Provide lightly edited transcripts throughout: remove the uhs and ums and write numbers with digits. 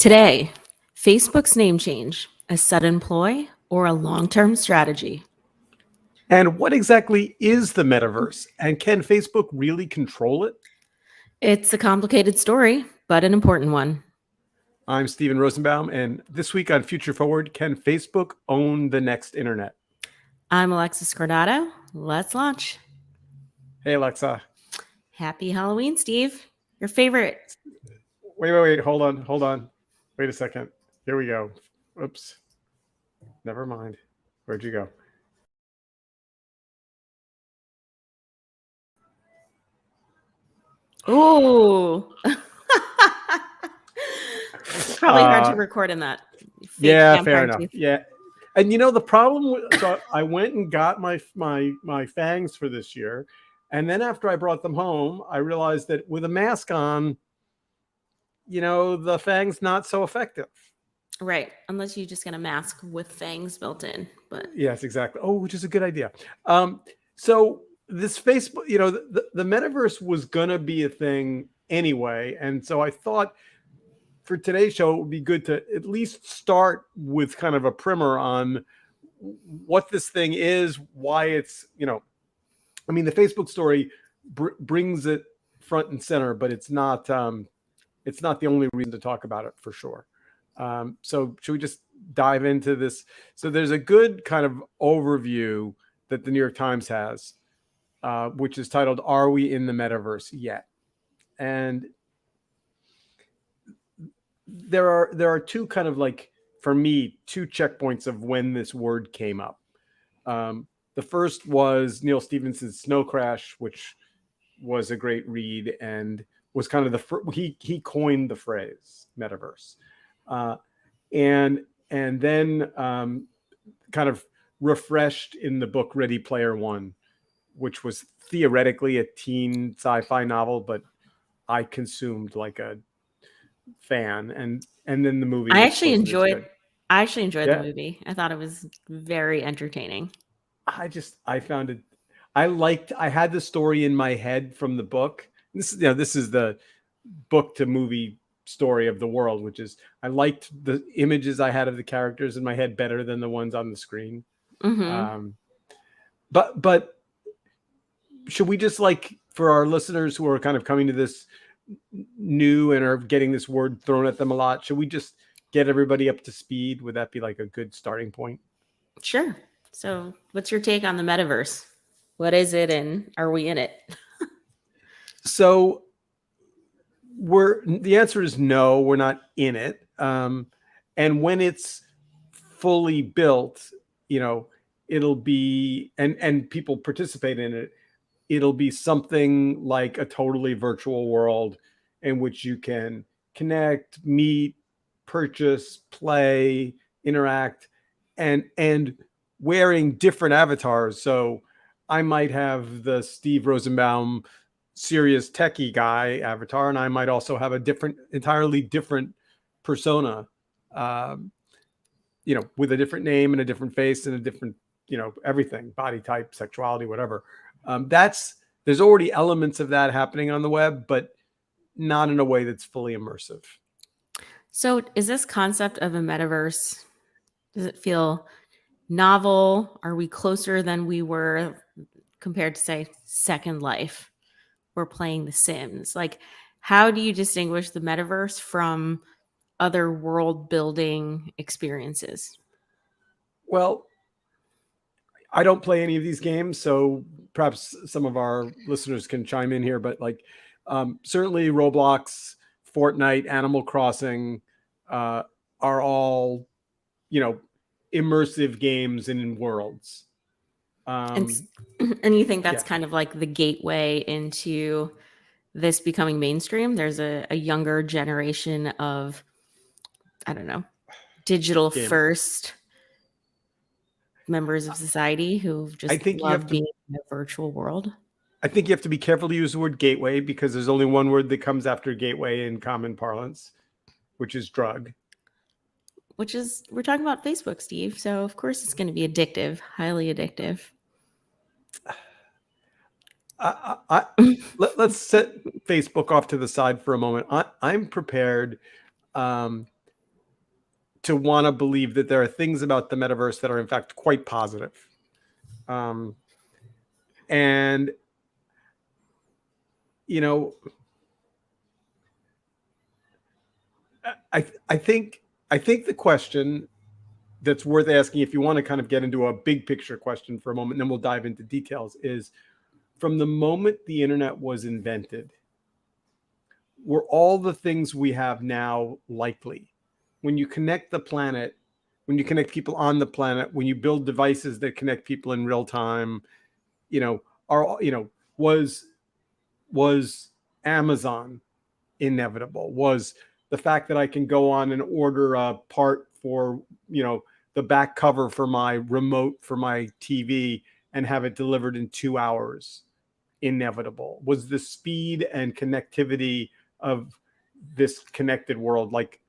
Today, Facebook's name change, a sudden ploy or a long term strategy? And what exactly is the metaverse? And can Facebook really control it? It's a complicated story, but an important one. I'm Steven Rosenbaum, and this week on Future Forward, can Facebook own the next internet? I'm Alexis Cordato. Let's launch. Hey, Alexa. Happy Halloween, Steve. Your favorite. Wait. Hold on. Wait a second. Here we go. Oops. Never mind. Where'd you go? Ooh. It's probably hard to record in that. Yeah, fair enough. Yeah. And the problem so I went and got my fangs for this year, and then after I brought them home, I realized that with a mask on, the fang's not so effective. Right. Unless you just get a mask with fangs built in. But yes, exactly. Oh, which is a good idea. So this Facebook, the metaverse was gonna be a thing anyway, and so I thought for today's show it would be good to at least start with kind of a primer on what this thing is, why it's, I mean, the Facebook story brings it front and center, but it's not the only reason to talk about it for sure. So should we just dive into this? So there's a good kind of overview that the New York Times has, which is titled, "Are We in the Metaverse Yet?" And there are two kind of, like, for me, two checkpoints of when this word came up. The first was Neil Stephenson's Snow Crash, which was a great read and was kind of he coined the phrase metaverse, and then kind of refreshed in the book Ready Player One, which was theoretically a teen sci-fi novel, but I consumed like a fan, and then the movie. I actually enjoyed the Yeah. movie. I thought it was very entertaining. I found it. I had the story in my head from the book. This is the book to movie story of the world, which is, I liked the images I had of the characters in my head better than the ones on the screen. Mm-hmm. But should we just, like, for our listeners who are kind of coming to this new and are getting this word thrown at them a lot, should we just get everybody up to speed? Would that be like a good starting point? Sure. So what's your take on the metaverse? What is it, and are we in it? So the answer is no, we're not in it. And when it's fully built, it'll be, and people participate in it, it'll be something like a totally virtual world in which you can connect, meet, purchase, play, interact, and wearing different avatars. So I might have the Steve Rosenbaum serious techie guy avatar, and I might also have a entirely different persona, with a different name and a different face and a different, everything, body type, sexuality, whatever. There's already elements of that happening on the web, but not in a way that's fully immersive. So is this concept of a metaverse, does it feel novel? Are we closer than we were compared to, say, Second Life or playing The Sims? Like, how do you distinguish the metaverse from other world building experiences? Well, I don't play any of these games, so perhaps some of our listeners can chime in here, but certainly Roblox, Fortnite, Animal Crossing are all, immersive games and in worlds. And you think that's kind of like the gateway into this becoming mainstream? There's a younger generation of, I don't know, digital first members of society who just love being in a virtual world. I think you have to be careful to use the word gateway, because there's only one word that comes after gateway in common parlance, which is drug. We're talking about Facebook, Steve. So of course it's going to be addictive, highly addictive. Let's set Facebook off to the side for a moment. I'm prepared to want to believe that there are things about the metaverse that are in fact quite positive. And you know, I think the question that's worth asking, if you want to kind of get into a big picture question for a moment, and then we'll dive into details, is from the moment the internet was invented, were all the things we have now likely? When you connect the planet, when you connect people on the planet, when you build devices that connect people in real time, was Amazon inevitable? Was the fact that I can go on and order a part for, the back cover for my remote for my TV and have it delivered in 2 hours inevitable? Was the speed and connectivity of this connected world, like,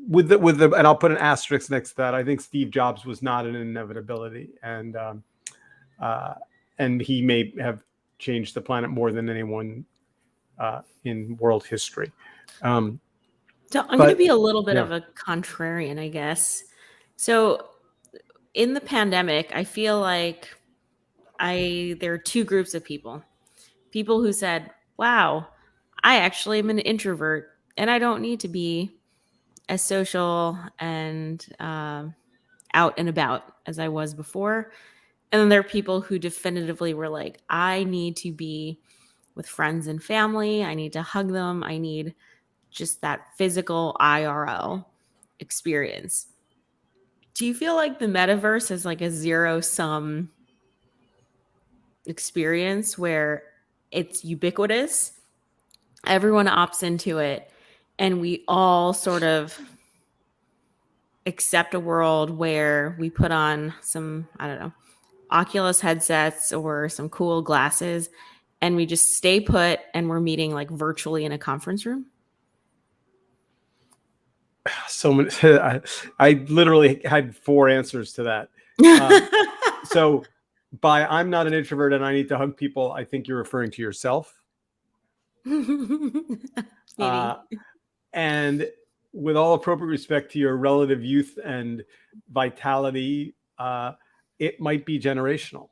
with the and I'll put an asterisk next to that, I think Steve Jobs was not an inevitability, and he may have changed the planet more than anyone in world history. So I'm going to be a little bit of a contrarian, I guess. So in the pandemic, I feel like there are two groups of people. People who said, wow, I actually am an introvert and I don't need to be as social and out and about as I was before. And then there are people who definitively were like, I need to be with friends and family. I need to hug them. I need just that physical IRL experience. Do you feel like the metaverse is like a zero sum experience where it's ubiquitous? Everyone opts into it, and we all sort of accept a world where we put on some, I don't know, Oculus headsets or some cool glasses, and we just stay put and we're meeting like virtually in a conference room? So many, I literally had 4 answers to that. So by I'm not an introvert and I need to hug people, I think you're referring to yourself. Maybe. And with all appropriate respect to your relative youth and vitality, it might be generational.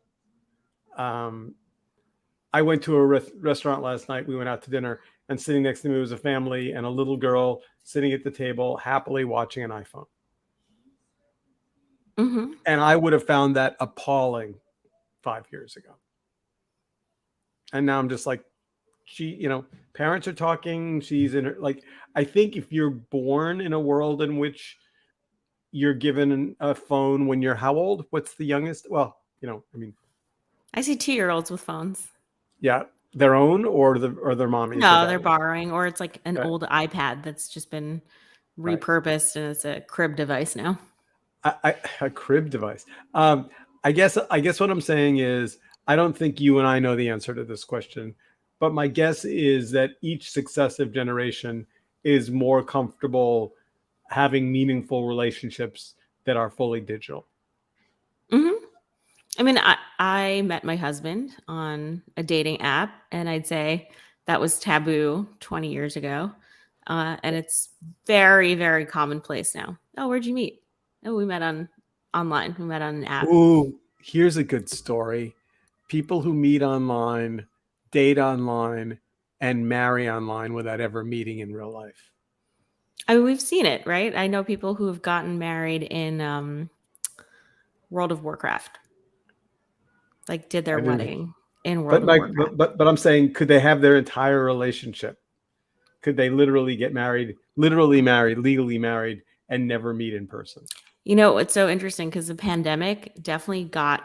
I went to a restaurant last night. We went out to dinner, and sitting next to me was a family and a little girl sitting at the table, happily watching an iPhone. Mm-hmm. And I would have found that appalling 5 years ago. And now I'm just like, parents are talking. She's in her, like, I think if you're born in a world in which you're given a phone when you're how old? What's the youngest? Well, I see 2-year-olds with phones. Yeah, their own or their mommy's. No, they're borrowing, or it's like an old iPad that's just been repurposed and it's a crib device now. A crib device. I guess what I'm saying is I don't think you and I know the answer to this question, but my guess is that each successive generation is more comfortable having meaningful relationships that are fully digital. Mm-hmm. I mean, I met my husband on a dating app, and I'd say that was taboo 20 years ago. And it's very, very commonplace now. Oh, where'd you meet? Oh, we met online. We met on an app. Ooh, here's a good story. People who meet online, date online, and marry online without ever meeting in real life. I mean, we've seen it, right? I know people who have gotten married in World of Warcraft. Like did their wedding in World of Warcraft. But I'm saying, could they have their entire relationship? Could they literally get married, legally married, and never meet in person? It's so interesting because the pandemic definitely got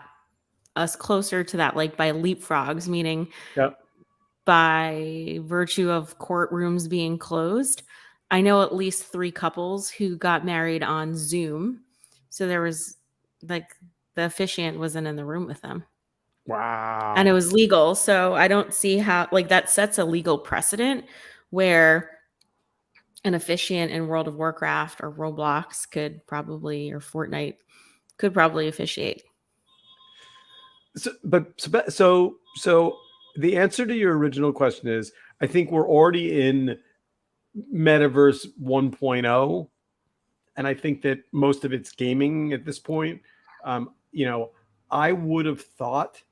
us closer to that, like by leapfrogs, meaning by virtue of courtrooms being closed. I know at least 3 couples who got married on Zoom. So there was like the officiant wasn't in the room with them. Wow. And it was legal. So I don't see how, like, that sets a legal precedent where an officiant in World of Warcraft or Roblox could probably, or Fortnite could probably officiate. So the answer to your original question is, I think we're already in Metaverse 1.0. and I think that most of it's gaming at this point. You know, I would have thought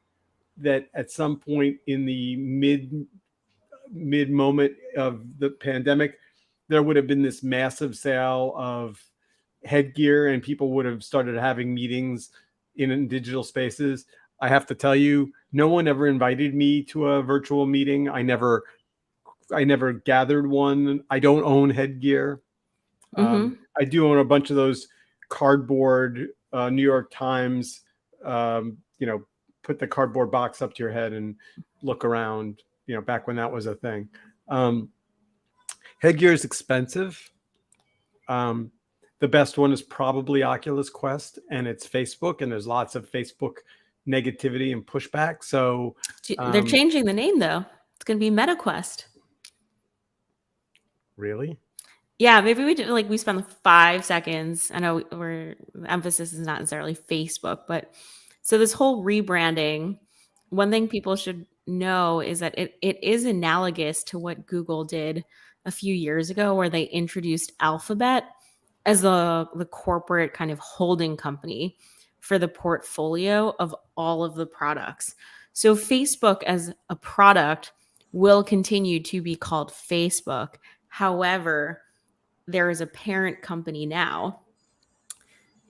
that at some point in the mid moment of the pandemic, there would have been this massive sale of headgear, and people would have started having meetings in digital spaces. I have to tell you, no one ever invited me to a virtual meeting. I never gathered one. I don't own headgear. Mm-hmm. I do own a bunch of those cardboard New York Times, you know, put the cardboard box up to your head and look around, you know, back when that was a thing. Um, Headgear is expensive. Um, the best one is probably Oculus Quest, and it's Facebook, and there's lots of Facebook negativity and pushback. So They're changing the name though. It's going to be MetaQuest. really, Yeah, maybe we did like we spent 5 seconds. I know we're the emphasis is not necessarily Facebook, but so this whole rebranding, one thing people should know is that it is analogous to what Google did a few years ago, where they introduced Alphabet as the corporate kind of holding company for the portfolio of all of the products. So Facebook as a product will continue to be called Facebook. However, there is a parent company now,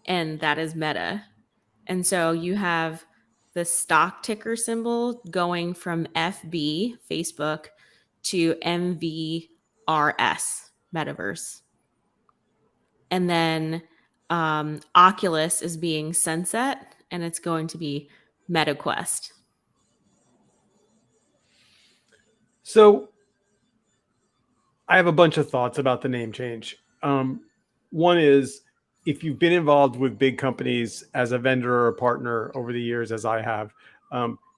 and that is Meta. And so you have the stock ticker symbol going from FB, Facebook, to MVRS, Metaverse. And then Oculus is being sunset, and it's going to be MetaQuest. so I have a bunch of thoughts about the name change. One is, if you've been involved with big companies as a vendor or a partner over the years, as I have,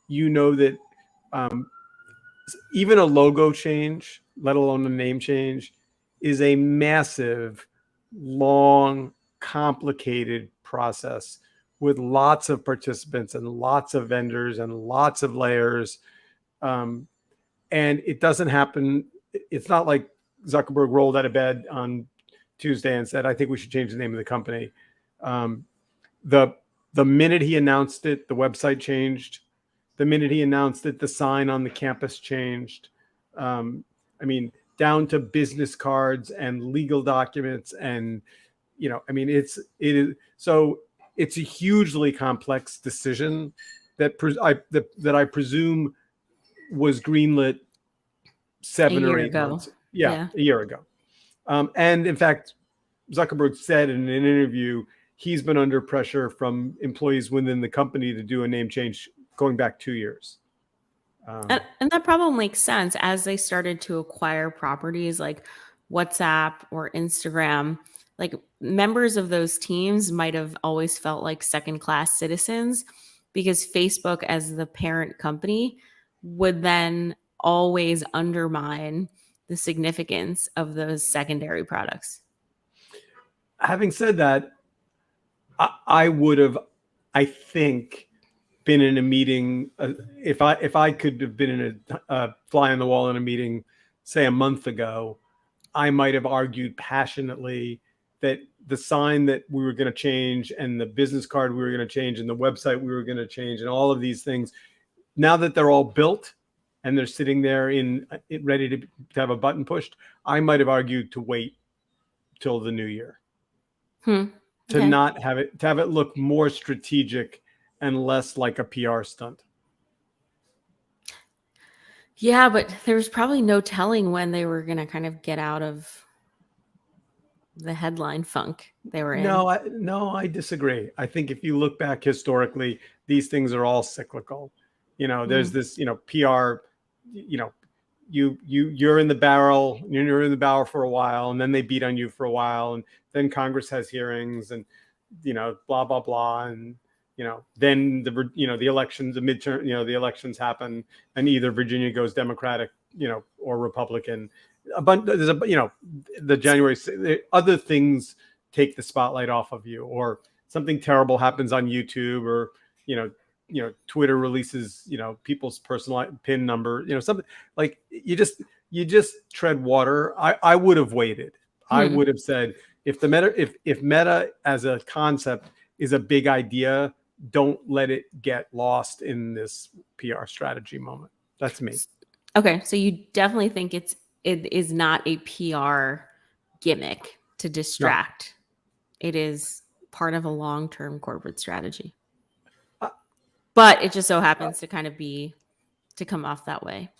you know that um, even a logo change, let alone a name change, is a massive, long, complicated process with lots of participants and lots of vendors and lots of layers. Um, and it doesn't happen. It's not like Zuckerberg rolled out of bed on Tuesday and said, "I think we should change the name of the company." Um, the the minute he announced it, the website changed. The minute he announced it, the sign on the campus changed. Um, I mean, down to business cards and legal documents, and you know, I mean, it is so it's a hugely complex decision that I presume was greenlit A 7 or year 8 months. ago. Yeah, Yeah. a year ago. And in fact, Zuckerberg said in an interview he's been under pressure from employees within the company to do a name change going back 2 years. And that problem makes sense as they started to acquire properties like WhatsApp or Instagram. Like members of those teams might have always felt like second class citizens because Facebook, as the parent company, would then always undermine the significance of those secondary products. Having said that, I would have, I think, been in a meeting if I could have been in a fly on the wall in a meeting, say a month ago. I might have argued passionately that the sign that we were going to change and the business card we were going to change and the website we were going to change and all of these things, now that they're all built and they're sitting there in ready to have a button pushed, I might have argued to wait till the new year, Hmm. to Okay. not have it, to have it look more strategic and less like a PR stunt. Yeah, but there was probably no telling when they were going to kind of get out of the headline funk they were in. No, I disagree. I think if you look back historically, these things are all cyclical. You know, there's Hmm. this, you know, PR, you know, you're in the barrel, you're in the barrel for a while, and then they beat on you for a while, and then Congress has hearings, and you know, blah blah blah, and you know, then the elections, the midterm, you know, the elections happen, and either Virginia goes Democratic, you know, or Republican. A bunch, there's a, you know, the January, other things take the spotlight off of you, or something terrible happens on YouTube, or you know, Twitter releases, you know, people's personal pin number, you know, something like you just tread water. I would have waited. I Hmm. would have said, if Meta as a concept is a big idea, don't let it get lost in this PR strategy moment. That's me. Okay, so you definitely think it is not a PR gimmick to No. distract. It is part of a long-term corporate strategy. Uh, But it just so happens to kind of be to come off that way.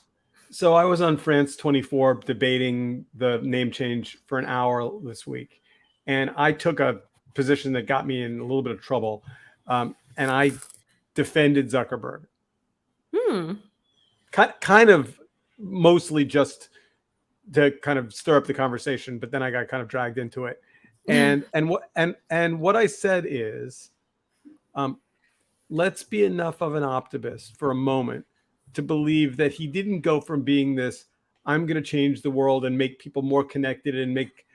So I was on France 24 debating the name change for an hour this week, and I took a position that got me in a little bit of trouble, and I defended Zuckerberg. Hmm. Kind of mostly just to kind of stir up the conversation, but then I got kind of dragged into it. And what I said is, um, let's be enough of an optimist for a moment to believe that he didn't go from being this I'm going to change the world and make people more connected and make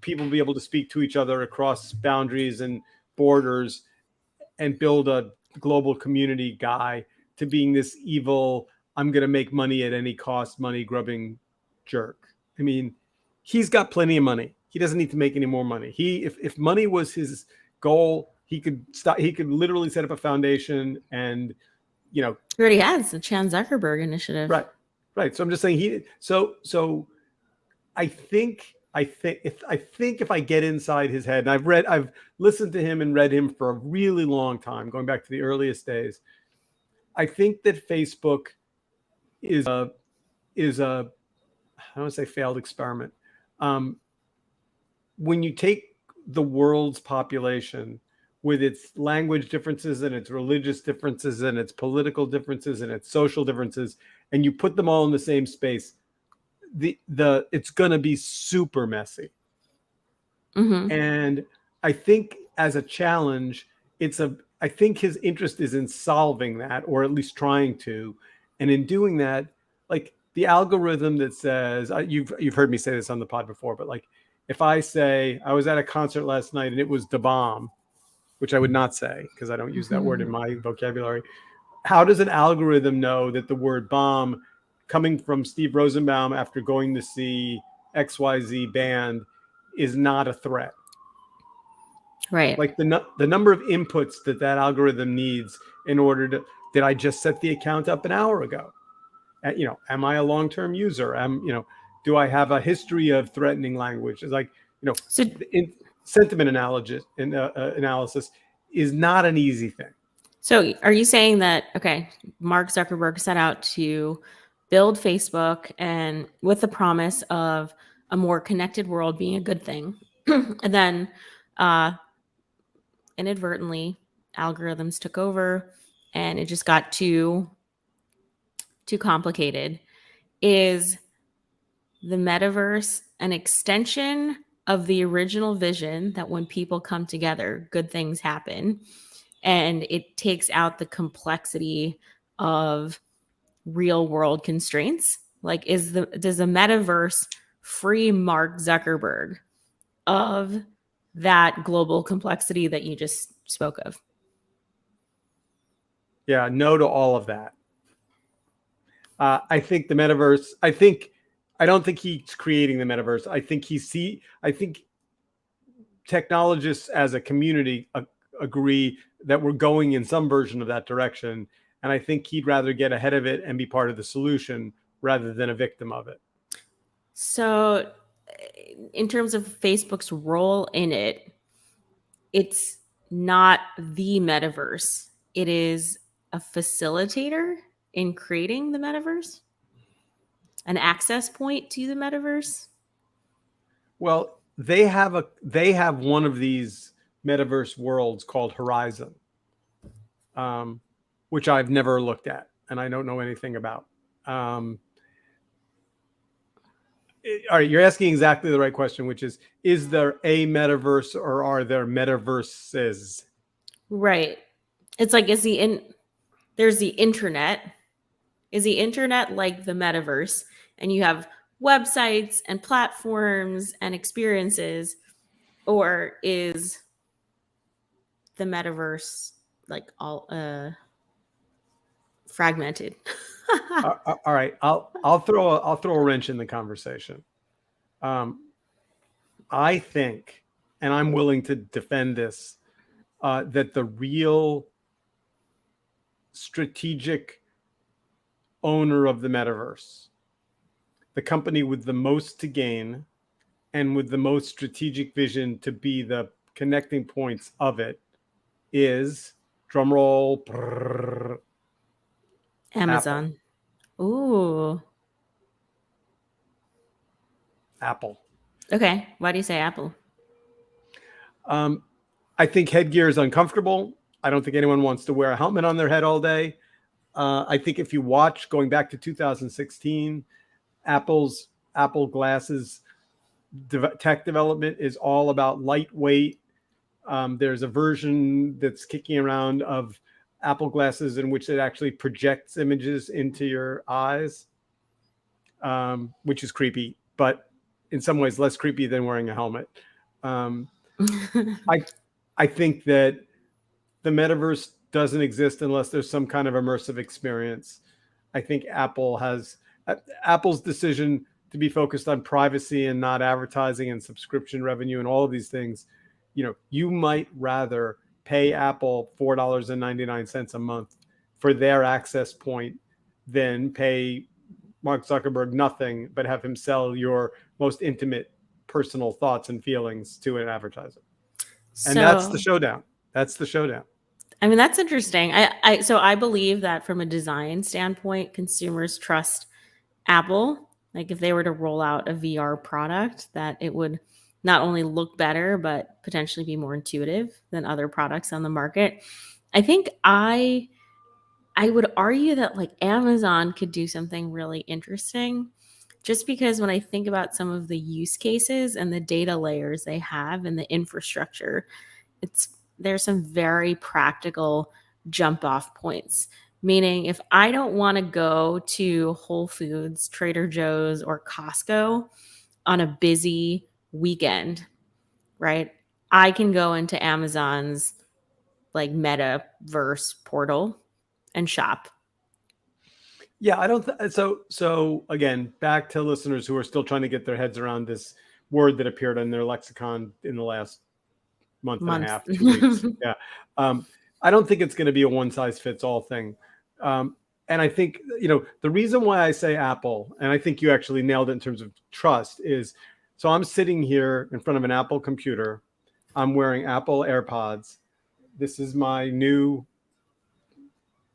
people be able to speak to each other across boundaries and borders and build a global community guy to being this evil I'm going to make money at any cost money grubbing jerk. I mean, he's got plenty of money. He doesn't need to make any more money. If money was his goal, he could stop. He could literally set up a foundation and, you know, He already has the Chan Zuckerberg initiative. right. So I'm just saying so I think if I get inside his head, and I've listened to him and read him for a really long time, going back to the earliest days. I think that Facebook is a I don't want to say failed experiment. When you take the world's population with its language differences and its religious differences and its political differences and its social differences, and you put them all in the same space, it's going to be super messy. Mm-hmm. And I think as a challenge, I think his interest is in solving that, or at least trying to. And in doing that, like the algorithm that says, you've heard me say this on the pod before, but like if I say I was at a concert last night and it was the bomb, which I would not say because I don't use that word in my vocabulary. How does an algorithm know that the word bomb coming from Steve Rosenbaum after going to see XYZ band is not a threat? Right. Like the number of inputs that algorithm needs in order to, did I just set the account up an hour ago? Am I a long-term user? Do I have a history of threatening language? It's like, So sentiment analysis is not an easy thing. So are you saying that, okay, Mark Zuckerberg set out to build Facebook and with the promise of a more connected world being a good thing, and then inadvertently algorithms took over and it just got too complicated? Is the metaverse an extension of the original vision that when people come together, good things happen? And it takes out the complexity of real world constraints. Like, does the metaverse free Mark Zuckerberg of that global complexity that you just spoke of? Yeah, no to all of that. I think the metaverse. I don't think he's creating the metaverse. I think technologists as a community agree that we're going in some version of that direction, and I think he'd rather get ahead of it and be part of the solution rather than a victim of it. So, in terms of Facebook's role in it, it's not the metaverse. It is a facilitator in creating the metaverse, an access point to the metaverse. Well, they have one of these metaverse worlds called Horizon, which I've never looked at and I don't know anything about. All right, you're asking exactly the right question, which is there a metaverse or are there metaverses? Right. It's like, there's the internet. Is the internet like the metaverse? And you have websites and platforms and experiences, or is the metaverse like all fragmented? All right, I'll throw a wrench in the conversation. I think and I'm willing to defend this, that the real strategic owner of the metaverse, the company with the most to gain and with the most strategic vision to be the connecting points of it, is, drumroll, Apple. Amazon. Ooh. Apple. Okay. Why do you say Apple? I think headgear is uncomfortable. I don't think anyone wants to wear a helmet on their head all day. I think if you watch, going back to 2016, Apple glasses tech development is all about lightweight. There's a version that's kicking around of Apple glasses in which it actually projects images into your eyes, which is creepy, but in some ways less creepy than wearing a helmet. I think that the metaverse doesn't exist unless there's some kind of immersive experience. I think Apple's decision to be focused on privacy and not advertising and subscription revenue and all of these things, you might rather pay Apple $4.99 a month for their access point than pay Mark Zuckerberg nothing, but have him sell your most intimate personal thoughts and feelings to an advertiser. And that's the showdown. That's the showdown. I mean, that's interesting. I believe that from a design standpoint, consumers trust Apple. Like if they were to roll out a VR product, that it would not only look better, but potentially be more intuitive than other products on the market. I think I would argue that like Amazon could do something really interesting, just because when I think about some of the use cases and the data layers they have and the infrastructure, there's some very practical jump off points. Meaning, if I don't want to go to Whole Foods, Trader Joe's, or Costco on a busy weekend, right? I can go into Amazon's like Metaverse portal and shop. Yeah, I don't. So again, back to listeners who are still trying to get their heads around this word that appeared in their lexicon in the last month and a half, 2 weeks. Yeah, I don't think it's going to be a one size fits all thing. And I think the reason why I say Apple, and I think you actually nailed it in terms of trust, is so I'm sitting here in front of an Apple computer. I'm wearing Apple AirPods. This is my new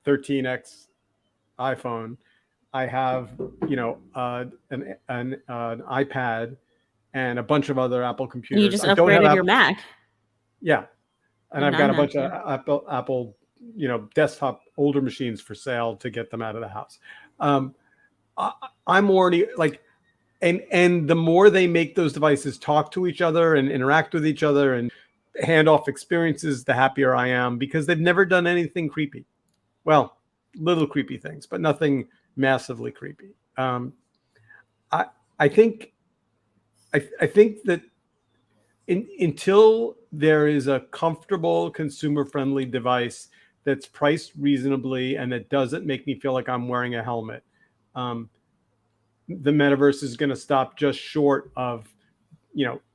13X iPhone. I have an iPad and a bunch of other Apple computers. And you just upgraded your Mac. Yeah, and I've got a bunch of Apple desktop older machines for sale to get them out of the house. I'm already like, and the more they make those devices talk to each other and interact with each other and hand off experiences, the happier I am, because they've never done anything creepy. Well, little creepy things, but nothing massively creepy. I think that until there is a comfortable consumer-friendly device that's priced reasonably and that doesn't make me feel like I'm wearing a helmet, the metaverse is going to stop just short of,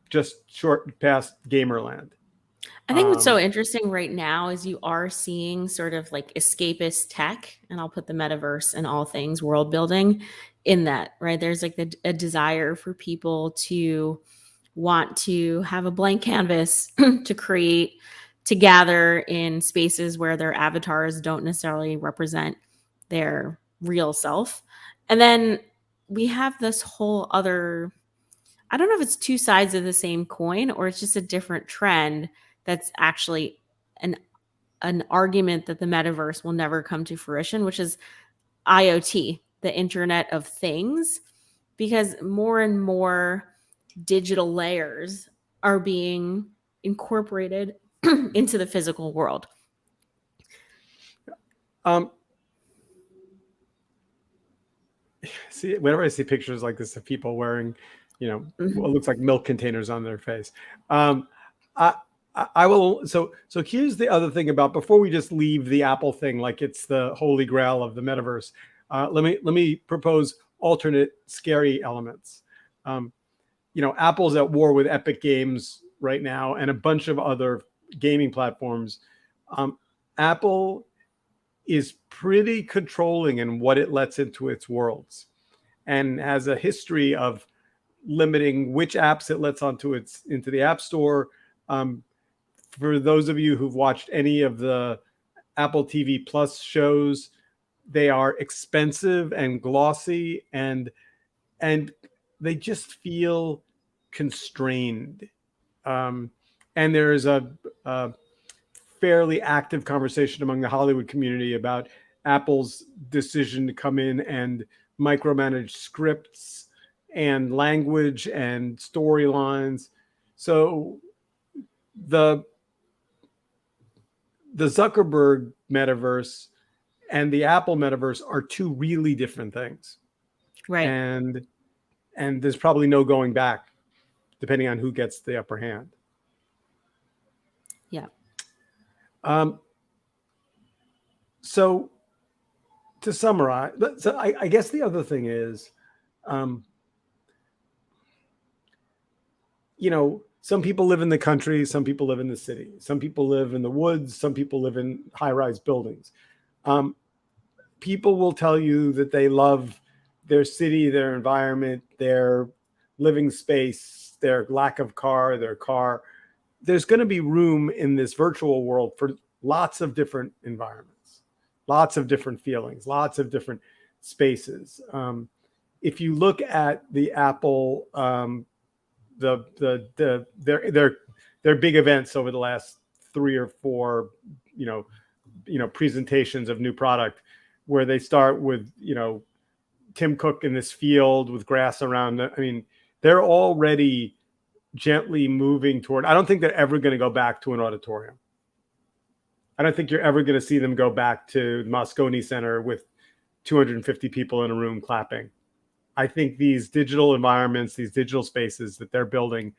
just short past Gamerland. I think what's so interesting right now is you are seeing sort of like escapist tech, and I'll put the metaverse and all things world building in that, right? There's like a desire for people to want to have a blank canvas to create, to gather in spaces where their avatars don't necessarily represent their real self. And then we have this whole other, I don't know if it's two sides of the same coin or it's just a different trend that's actually an argument that the metaverse will never come to fruition, which is IoT, the Internet of Things, because more and more digital layers are being incorporated into the physical world. See, whenever I see pictures like this of people wearing, what looks like milk containers on their face, I will. So here's the other thing about, before we just leave the Apple thing like it's the holy grail of the metaverse. Let me propose alternate scary elements. Apple's at war with Epic Games right now, and a bunch of other gaming platforms. Um, Apple is pretty controlling in what it lets into its worlds, and has a history of limiting which apps it lets into the App Store. Um, for those of you who've watched any of the Apple TV Plus shows, they are expensive and glossy, and they just feel constrained. Um, and there is a fairly active conversation among the Hollywood community about Apple's decision to come in and micromanage scripts and language and storylines. So the the Zuckerberg metaverse and the Apple metaverse are two really different things. Right. And there's probably no going back depending on who gets the upper hand. Yeah. Um, so to summarize, so I guess the other thing is, um, some people live in the country, some people live in the city, some people live in the woods, some people live in high-rise buildings. Um, People will tell you that they love their city, their environment, their living space, their lack of car, their car. There's going to be room in this virtual world for lots of different environments, lots of different feelings, lots of different spaces. If you look at the Apple, their big events over the last 3 or 4, presentations of new product, where they start with Tim Cook in this field with grass around. I mean, they're already gently moving toward. I don't think they're ever going to go back to an auditorium. I don't think you're ever going to see them go back to Moscone Center with 250 people in a room clapping. I think these digital environments, these digital spaces that they're building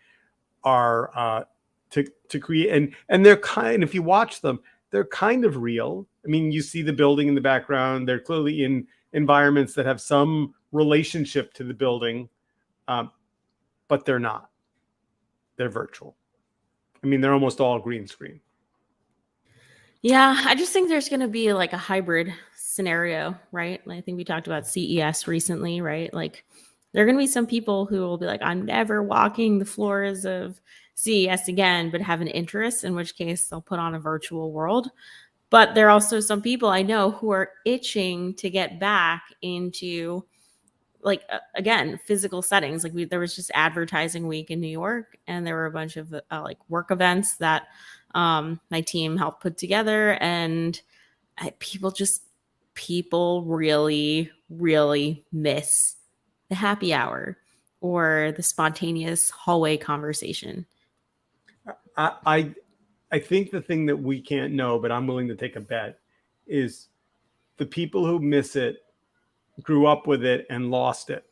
are to create, and they're if you watch them, they're kind of real. I mean, you see the building in the background. They're clearly in environments that have some relationship to the building, but they're not. They're virtual. I mean, they're almost all green screen. Yeah, I just think there's going to be like a hybrid scenario, right? I think we talked about CES recently, right? Like there are going to be some people who will be like, I'm never walking the floors of CES again, but have an interest, in which case they'll put on a virtual world. But there are also some people I know who are itching to get back into again, physical settings. There was just advertising week in New York, and there were a bunch of like work events that my team helped put together, and people really, really miss the happy hour or the spontaneous hallway conversation. I think the thing that we can't know, but I'm willing to take a bet, is the people who miss it grew up with it and lost it.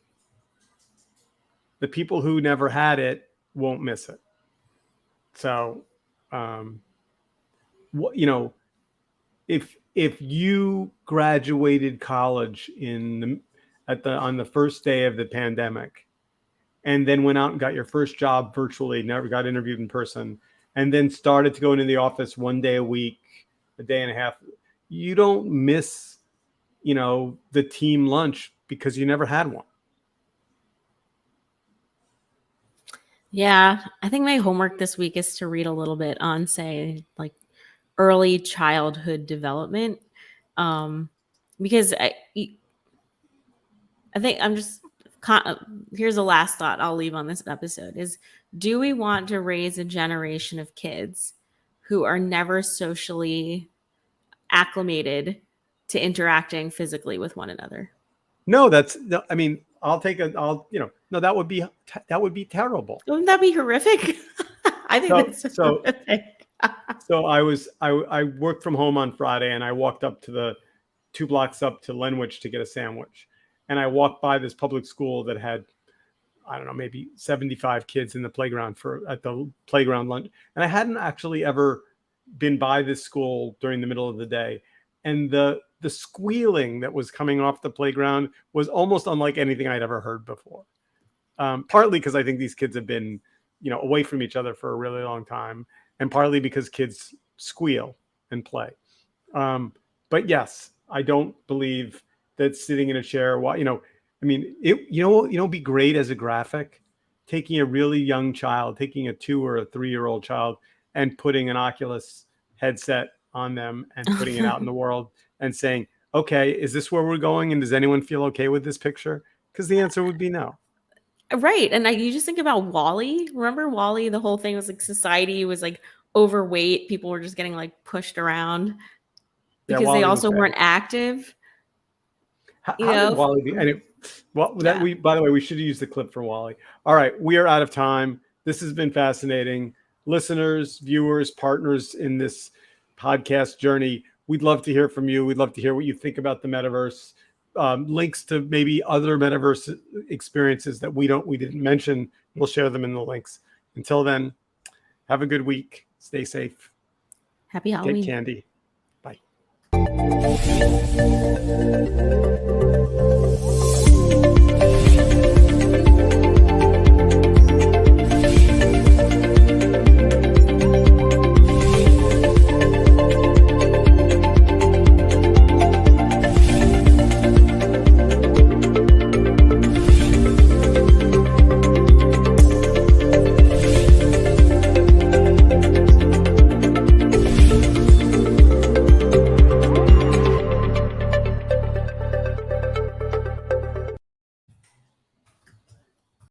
The people who never had it won't miss it. So, if you graduated college on the first day of the pandemic, and then went out and got your first job virtually, never got interviewed in person, and then started to go into the office one day a week, a day and a half, you don't miss, the team lunch because you never had one. Yeah, I think my homework this week is to read a little bit on, say, like early childhood development, because I think I'm just here's the last thought I'll leave on this episode is, do we want to raise a generation of kids who are never socially acclimated to interacting physically with one another? No, I mean, no, that would be terrible. Wouldn't that be horrific? I think that's horrific. So I worked from home on Friday, and I walked up to the 2 blocks up to Lenwich to get a sandwich. And I walked by this public school that had, I don't know, maybe 75 kids in the playground at the playground lunch. And I hadn't actually ever been by this school during the middle of the day. And the squealing that was coming off the playground was almost unlike anything I'd ever heard before. Partly because I think these kids have been away from each other for a really long time, and partly because kids squeal and play. But yes, I don't believe that sitting in a chair while, I mean, be great as a graphic, taking a really young child, taking a 2 or a 3-year-old child and putting an Oculus headset on them and putting it out in the world and saying, okay, is this where we're going? And does anyone feel okay with this picture? Because the answer would be no. Right. And you just think about Wally. Remember Wally? The whole thing was like society was like overweight. People were just getting like pushed around Yeah, because they Wally was also bad. weren't active. How did Wally be? And by the way, we should use the clip for Wally. All right, we are out of time. This has been fascinating. Listeners, viewers, partners in this podcast journey, we'd love to hear from you. We'd love to hear what you think about the metaverse. Links to maybe other metaverse experiences that we didn't mention. We'll share them in the links. Until then, have a good week. Stay safe. Happy Halloween. Get candy. Bye.